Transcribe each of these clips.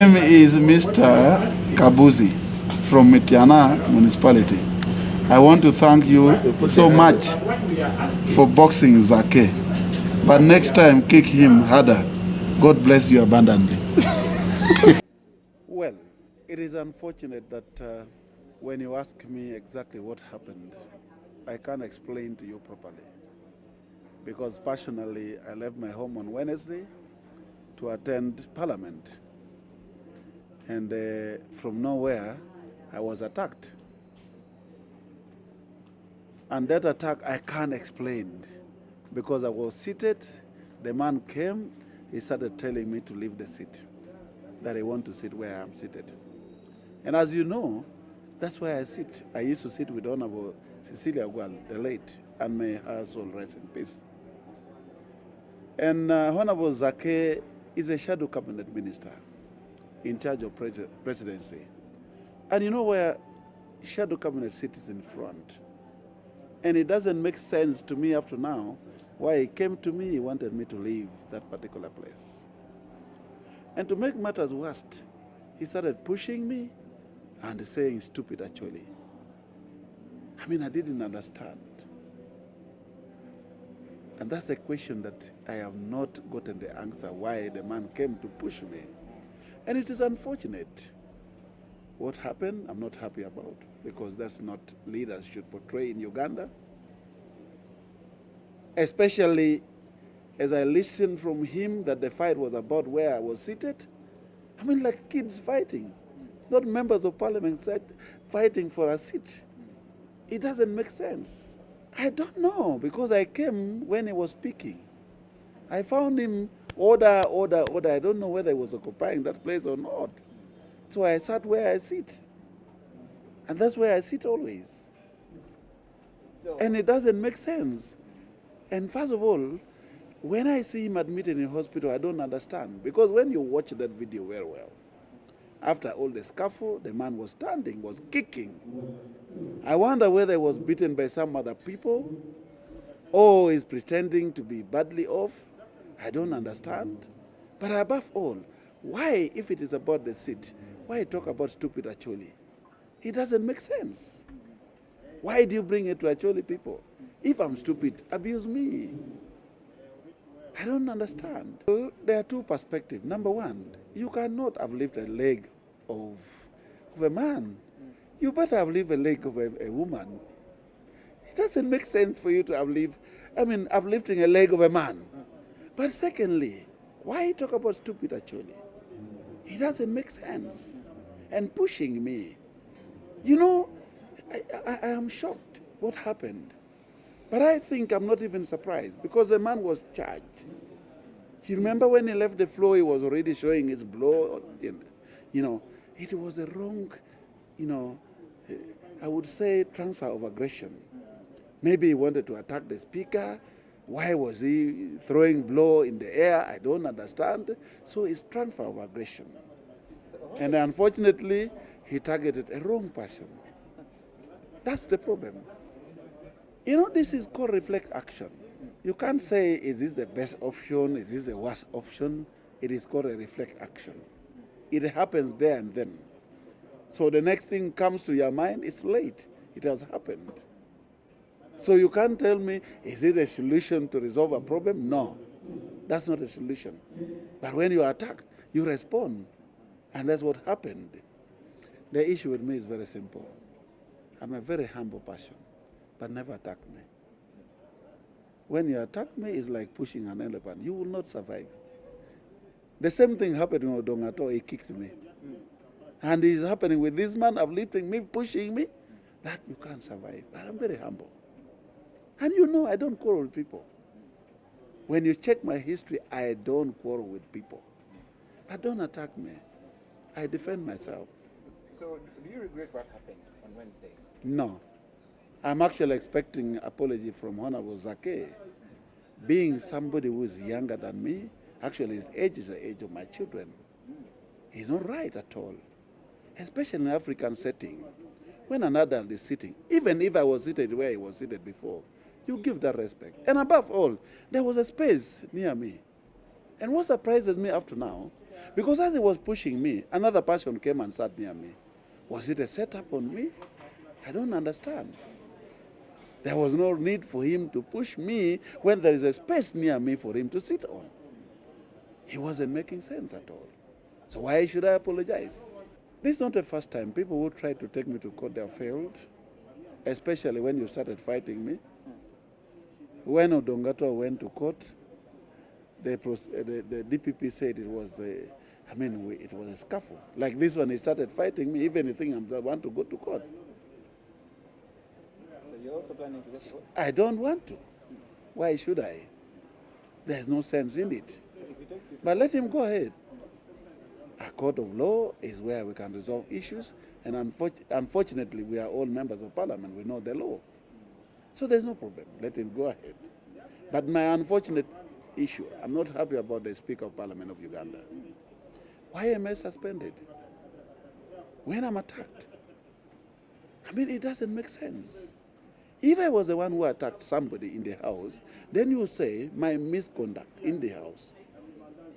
name is Mr. Kabuzi from Mitiana municipality. I want to thank you so much for boxing Zaakee. But next time, kick him harder. God bless you abundantly. Well, it is unfortunate that when you ask me exactly what happened, I can't explain to you properly. Because personally, I left my home on Wednesday to attend Parliament. And from nowhere, I was attacked. And that attack I can't explain because I was seated. The man came, he started telling me to leave the seat, that I want to sit where I'm seated. And as you know, that's where I sit. I used to sit with Honorable Cecilia Gwal, the late, and may her soul rest in peace. And Honorable Zaakee is a shadow cabinet minister in charge of presidency. And you know where shadow cabinet sits in front. And it doesn't make sense to me up to now why he came to me, he wanted me to leave that particular place. And to make matters worse, he started pushing me and saying stupid actually. I mean, I didn't understand. And that's a question that I have not gotten the answer why the man came to push me. And it is unfortunate. What happened, I'm not happy about, because that's not leaders should portray in Uganda. Especially as I listened from him that the fight was about where I was seated. I mean, like kids fighting, not members of parliament fighting for a seat. It doesn't make sense. I don't know, because I came when he was speaking. I found him order. I don't know whether he was occupying that place or not. So I sat where I sit. And that's where I sit always. And it doesn't make sense. And first of all, when I see him admitted in hospital, I don't understand. Because when you watch that video very well, after all the scuffle, the man was standing, was kicking. I wonder whether he was beaten by some other people or is pretending to be badly off. I don't understand. But above all, why, if it is about the seat, why talk about stupid Acholi? It doesn't make sense. Why do you bring it to Acholi people? If I'm stupid, abuse me. I don't understand. There are two perspectives. Number one, you cannot have lifted a leg of a man. You better have lifted a leg of a woman. It doesn't make sense for you to have lifting a leg of a man. But secondly, why talk about stupid actually? It doesn't make sense. And pushing me. You know, I am shocked what happened. But I think I'm not even surprised because the man was charged. You remember when he left the floor, he was already showing his blow. You know, it was a wrong, I would say transfer of aggression. Maybe he wanted to attack the speaker. Why was he throwing blow in the air? I don't understand. So it's transfer of aggression. And unfortunately, he targeted a wrong person. That's the problem. You know, this is called reflect action. You can't say, is this the best option? Is this the worst option? It is called a reflect action. It happens there and then. So the next thing comes to your mind, it's late. It has happened. So you can't tell me, is it a solution to resolve a problem? No, that's not a solution. But when you are attacked, you respond. And that's what happened. The issue with me is very simple. I'm a very humble person, but never attack me. When you attack me, it's like pushing an elephant. You will not survive. The same thing happened in Odongato. He kicked me. And it's happening with this man uplifting me, pushing me. That you can't survive. But I'm very humble. And you know, I don't quarrel with people. When you check my history, I don't quarrel with people. But don't attack me. I defend myself. So, do you regret what happened on Wednesday? No. I'm actually expecting apology from Honorable Zaakee. Being somebody who is younger than me, actually his age is the age of my children. He's not right at all. Especially in an African setting. When an adult is sitting, even if I was seated where he was seated before, you give that respect. And above all, there was a space near me. And what surprises me up to now, Because as he was pushing me, another person came and sat near me. Was it a setup on me? I don't understand. There was no need for him to push me when there is a space near me for him to sit on. He wasn't making sense at all. So why should I apologize? This is not the first time. People who tried to take me to court, they have failed, especially when you started fighting me. When Odongato went to court, the DPP said it was it was a scuffle. Like this one, he started fighting me. If anything, I want to go to court. So you're also planning to go to court? I don't want to. Why should I? There's no sense in it. So if he takes you to But let him go ahead. A court of law is where we can resolve issues, and unfortunately, we are all members of parliament. We know the law. So there's no problem. Let him go ahead. But my unfortunate issue, I'm not happy about the Speaker of Parliament of Uganda. Why am I suspended when I'm attacked? I mean, it doesn't make sense. If I was the one who attacked somebody in the House, then you say my misconduct in the House.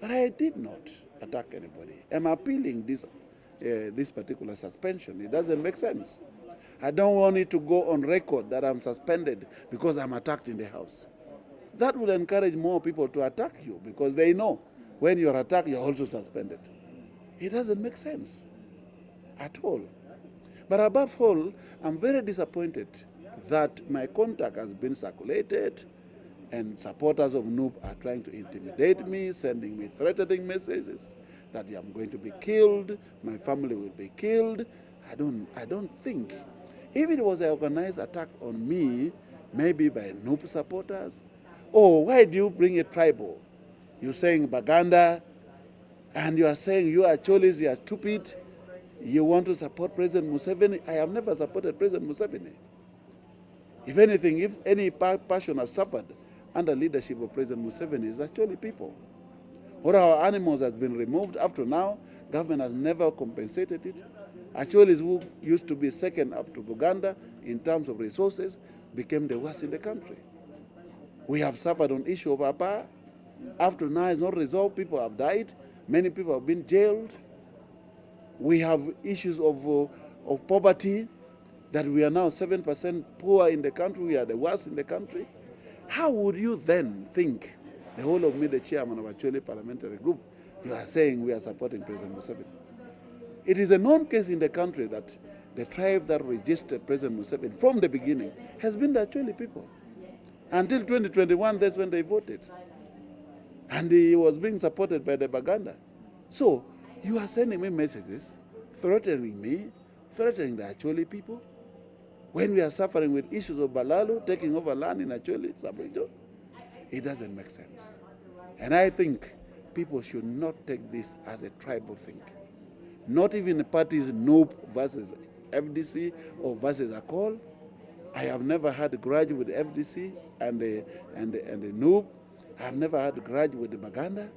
But I did not attack anybody. I'm appealing this particular suspension. It doesn't make sense. I don't want it to go on record that I'm suspended because I'm attacked in the House. That will encourage more people to attack you because they know when you're attacked, you're also suspended. It doesn't make sense at all. But above all, I'm very disappointed that my contact has been circulated and supporters of NUP are trying to intimidate me, sending me threatening messages that I'm going to be killed, my family will be killed. I don't think. If it was an organized attack on me, maybe by NUP supporters, oh, why do you bring a tribal? You're saying Baganda, and you are saying you are Cholis, you are stupid, you want to support President Museveni. I have never supported President Museveni. If anything, if any passion has suffered under leadership of President Museveni, it's actually people. All our animals has been removed. Up to now, government has never compensated it. Actually, who used to be second up to Buganda in terms of resources became the worst in the country. We have suffered on issue of APA. Up to now, it's not resolved. People have died. Many people have been jailed. We have issues of poverty, that we are now 7% poor in the country. We are the worst in the country. How would you then think, the whole of me, the chairman of Acholi parliamentary group, you are saying we are supporting President Museveni? It is a known case in the country that the tribe that registered President Museveni from the beginning has been the Acholi people. Until 2021, that's when they voted. And he was being supported by the Baganda. So you are sending me messages, threatening me, threatening the Acholi people, when we are suffering with issues of Balalo, taking over land in Acholi, sub-region. It doesn't make sense. And I think people should not take this as a tribal thing. Not even the parties NUP versus FDC or versus ACOL. I have never had a grudge with the FDC and the NUP. I have never had a grudge with the Baganda.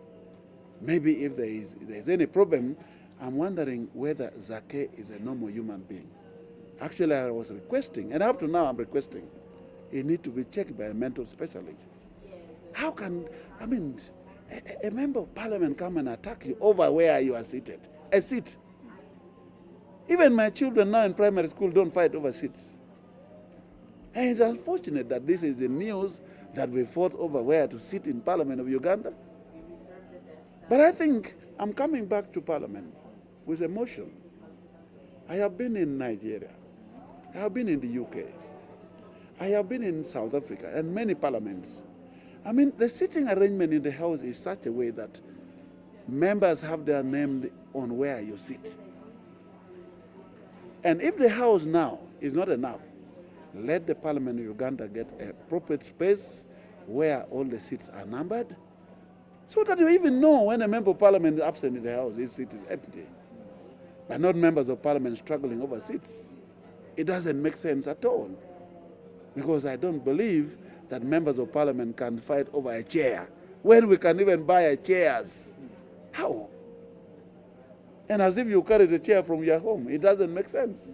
Maybe if there is any problem, I'm wondering whether Zaakee is a normal human being. Actually, I was requesting, and up to now I'm requesting, he needs to be checked by a mental specialist. How can, a member of parliament come and attack you over where you are seated? A seat. Even my children now in primary school don't fight over seats. And it's unfortunate that this is the news that we fought over where to sit in Parliament of Uganda. But I think I'm coming back to Parliament with emotion. I have been in Nigeria. I have been in the UK. I have been in South Africa and many parliaments. The sitting arrangement in the House is such a way that members have their name on where you sit. And if the House now is not enough, let the Parliament of Uganda get a appropriate space where all the seats are numbered, so that you even know when a member of Parliament is absent in the House, his seat is empty. But not members of Parliament struggling over seats. It doesn't make sense at all. Because I don't believe that members of Parliament can fight over a chair when we can even buy chairs. How? And as if you carry the chair from your home. It doesn't make sense.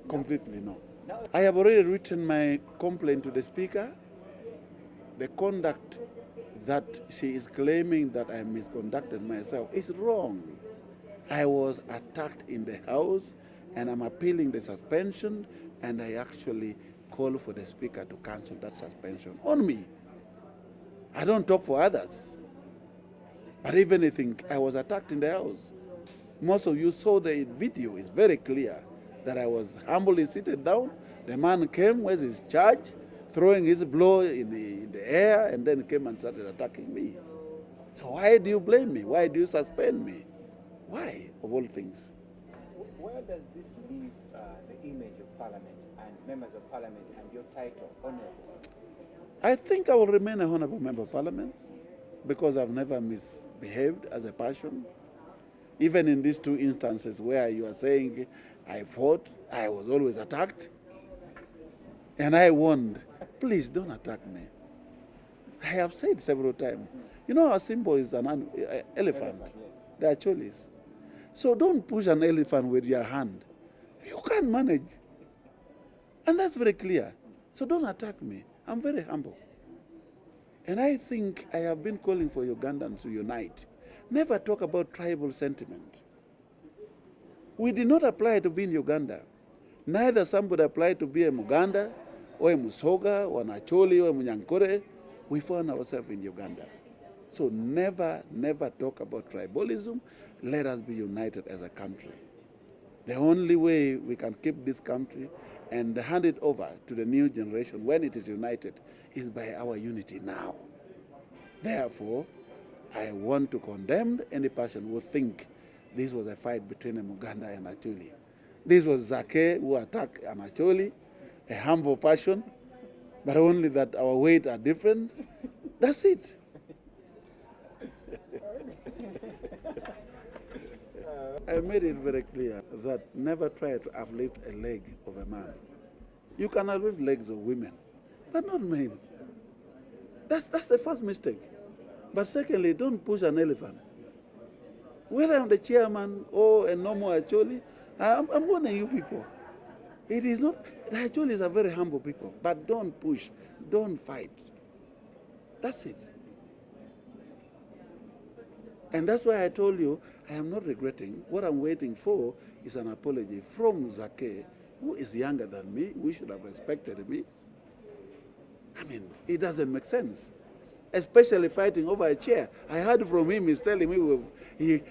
Completely no. I have already written my complaint to the Speaker. The conduct that she is claiming that I misconducted myself is wrong. I was attacked in the House, and I'm appealing the suspension, and I actually call for the Speaker to cancel that suspension on me. I don't talk for others. But even if I was attacked in the House, most of you saw the video. It's very clear that I was humbly seated down. The man came with his charge, throwing his blow in the air, and then came and started attacking me. So why do you blame me? Why do you suspend me? Why, of all things? Where does this leave the image of Parliament and members of Parliament and your title, Honourable? I think I will remain a Honourable Member of Parliament because I've never misbehaved as a person. Even in these two instances where you are saying I fought, I was always attacked. And I warned, please don't attack me. I have said several times, you know our symbol is an elephant. The Acholis. So don't push an elephant with your hand. You can't manage. And that's very clear. So don't attack me. I'm very humble. And I think I have been calling for Ugandans to unite. Never talk about tribal sentiment. We did not apply to be in Uganda. Neither somebody applied to be a Muganda, or a Musoga, or an Acholi, or a Munyankore. We found ourselves in Uganda. So never, never talk about tribalism. Let us be united as a country. The only way we can keep this country and hand it over to the new generation when it is united is by our unity now. Therefore, I want to condemn any person who think this was a fight between a Muganda and Acholi. This was Zaakee who attacked an Acholi, a humble person, but only that our weight are different. That's it. I made it very clear that never try to uplift a leg of a man. You can uplift legs of women, but not men. That's the first mistake. But secondly, don't push an elephant. Whether I'm the chairman or a normal Acholi, I'm warning you people. It is not, the Acholis are very humble people, but don't push, don't fight. That's it. And that's why I told you I am not regretting. What I'm waiting for is an apology from Zaakee, who is younger than me, who should have respected me. I mean, it doesn't make sense. Especially fighting over a chair. I heard from him, he's telling me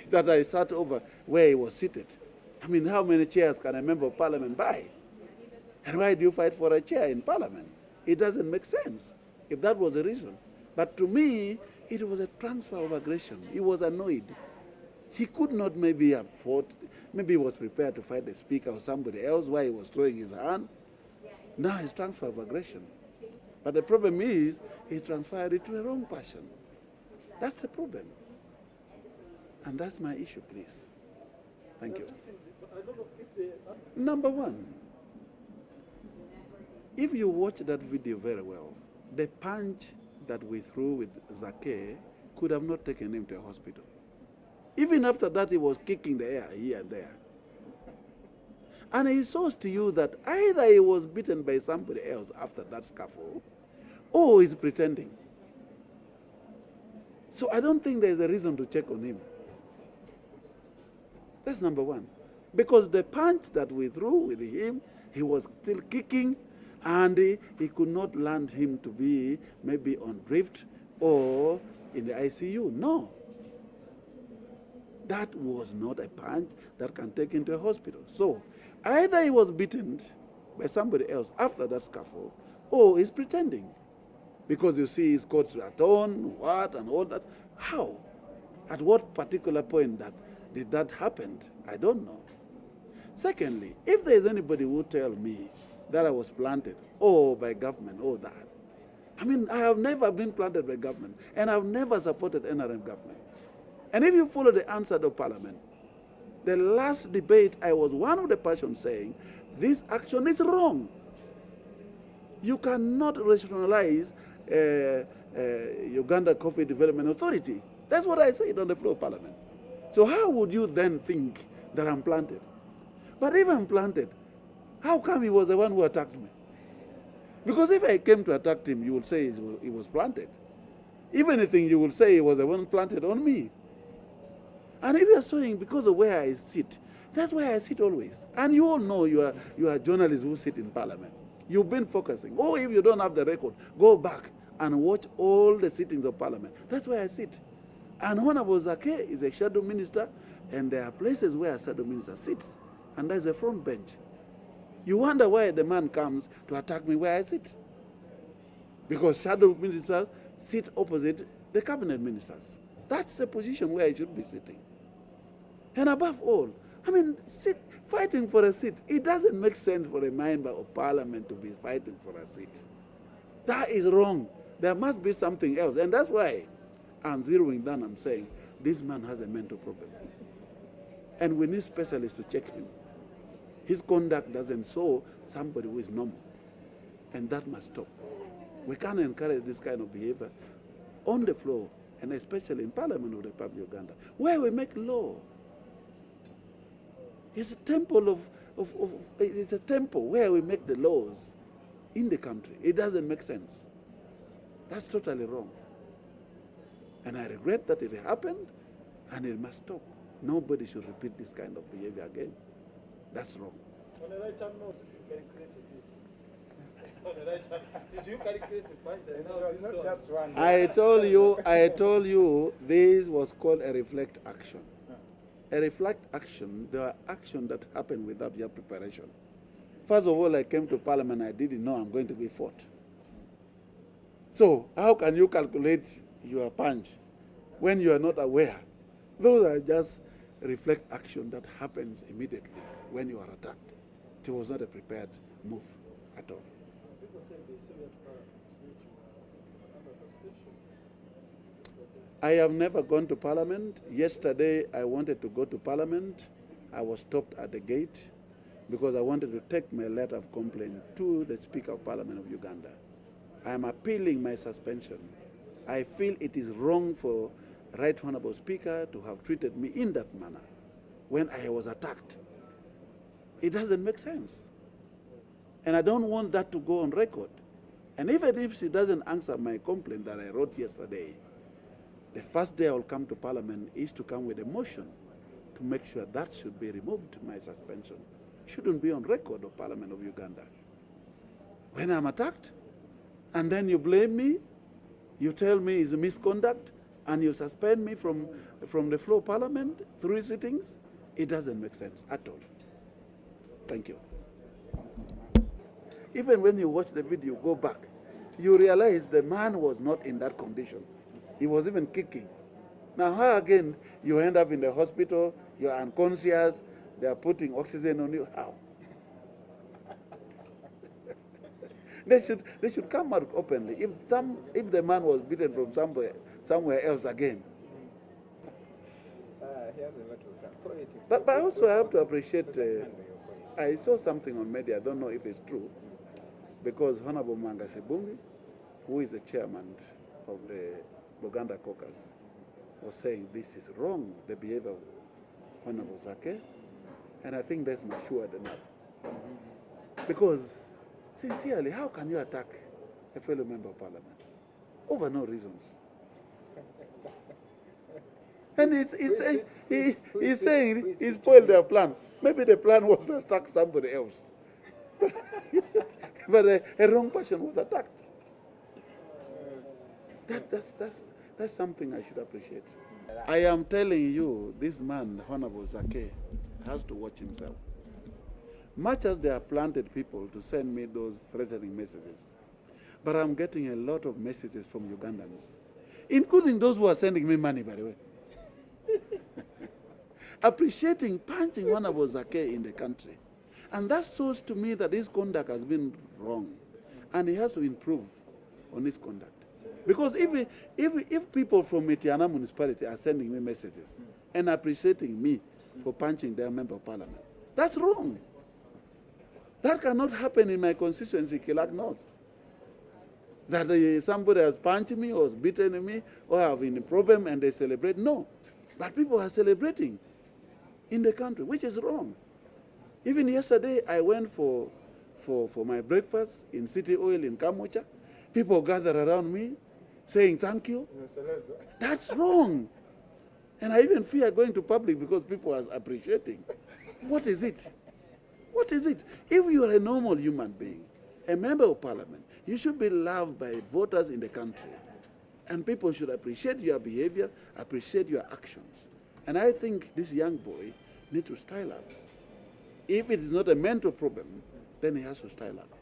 that I sat over where he was seated. I mean, how many chairs can a member of Parliament buy? And why do you fight for a chair in Parliament? It doesn't make sense, if that was the reason. But to me, it was a transfer of aggression. He was annoyed. He could not maybe have fought. Maybe he was prepared to fight the Speaker or somebody else while he was throwing his hand. Now it's transfer of aggression. But the problem is, he transferred it to the wrong person. That's the problem. And that's my issue, please. Thank you. Number one, if you watch that video very well, the punch that we threw with Zaakee could have not taken him to a hospital. Even after that, he was kicking the air here and there. And he shows to you that either he was beaten by somebody else after that scuffle, or he's pretending. So I don't think there's a reason to check on him. That's number one. Because the punch that we threw with him, he was still kicking, and he could not land him to be maybe on drift or in the ICU. No. That was not a punch that can take him to a hospital. So either he was beaten by somebody else after that scuffle, or he's pretending. Because you see his coats are torn, what, and all that. How? At what particular point did that happen? I don't know. Secondly, if there is anybody who tell me that I was planted, or by government, or that, I mean, I have never been planted by government, and I've never supported NRM government. And if you follow the answer of Parliament, the last debate, I was one of the persons saying, this action is wrong. You cannot rationalize Uganda Coffee Development Authority. That's what I said on the floor of Parliament. So how would you then think that I'm planted? But if I'm planted, how come he was the one who attacked me? Because if I came to attack him, you would say he was planted. If anything, you will say it was the one planted on me. And if you are saying because of where I sit, that's where I sit always. And you all know you are journalists who sit in parliament. You've been focusing. Oh, if you don't have the record, go back and watch all the sittings of parliament. That's where I sit. And Honorable Zaakee is a shadow minister, and there are places where a shadow minister sits, and there's a front bench. You wonder why the man comes to attack me where I sit. Because shadow ministers sit opposite the cabinet ministers. That's the position where I should be sitting. And above all, I mean, fighting for a seat, it doesn't make sense for a member of parliament to be fighting for a seat. That is wrong. There must be something else. And that's why I'm zeroing down, I'm saying, this man has a mental problem. And we need specialists to check him. His conduct doesn't show somebody who is normal. And that must stop. We can't encourage this kind of behavior on the floor, and especially in Parliament of the Republic of Uganda, where we make law. It's a temple it's a temple where we make the laws in the country. It doesn't make sense. That's totally wrong. And I regret that it happened, and it must stop. Nobody should repeat this kind of behavior again. That's wrong. On the right hand note, if you calculate it. On the right hand, did you calculate the point that now It's not just one. I told you this was called a reflect action. A reflect action, there are actions that happen without your preparation. First of all, I came to Parliament, I didn't know I'm going to be fought. So how can you calculate your punch when you are not aware? Those are just reflect action that happens immediately when you are attacked. It was not a prepared move at all. people say they saw you at Parliament, which was under suspension. I have never gone to Parliament. Yesterday, I wanted to go to Parliament. I was stopped at the gate because I wanted to take my letter of complaint to the Speaker of Parliament of Uganda. I am appealing my suspension. I feel it is wrong for Right Honorable Speaker to have treated me in that manner when I was attacked. It doesn't make sense. And I don't want that to go on record. And even if she doesn't answer my complaint that I wrote yesterday, the first day I will come to Parliament is to come with a motion to make sure that should be removed, my suspension. Shouldn't be on record of Parliament of Uganda. When I'm attacked, and then you blame me, you tell me it's misconduct, and you suspend me from the floor of Parliament, 3 sittings, it doesn't make sense at all. Thank you. Even when you watch the video, go back, you realize the man was not in that condition. He was even kicking. Now, how again you end up in the hospital, you're unconscious, they are putting oxygen on you? How? They should come out openly. If the man was beaten from somewhere else again. Here's a lot of politics. But also I have to appreciate, I saw something on media, I don't know if it's true, because Honorable Mangasibungi, who is the chairman of the Buganda caucus, was saying this is wrong, the behavior of Honorable Zaakee, and I think that's matured enough. Because, sincerely, how can you attack a fellow member of parliament? Over no reasons. And he's saying he spoiled their plan. Maybe the plan was to attack somebody else. But a wrong person was attacked. That's something I should appreciate. I am telling you, this man, Honorable Zaakee, has to watch himself. Much as they have planted people to send me those threatening messages, but I'm getting a lot of messages from Ugandans, including those who are sending me money, by the way, appreciating punching Honorable Zaakee in the country. And that shows to me that his conduct has been wrong, and he has to improve on his conduct. Because if people from Mitiana municipality are sending me messages and appreciating me for punching their member of parliament, that's wrong. That cannot happen in my constituency, Kilak North. That somebody has punched me or has beaten me or have a problem and they celebrate. No. But people are celebrating in the country, which is wrong. Even yesterday, I went for my breakfast in City Oil in Kamocha. People gathered around me, saying thank you. That's wrong. And I even fear going to public because people are appreciating. What is it? What is it? If you are a normal human being, a member of parliament, you should be loved by voters in the country. And people should appreciate your behavior, appreciate your actions. And I think this young boy needs to style up. If it is not a mental problem, then he has to style up.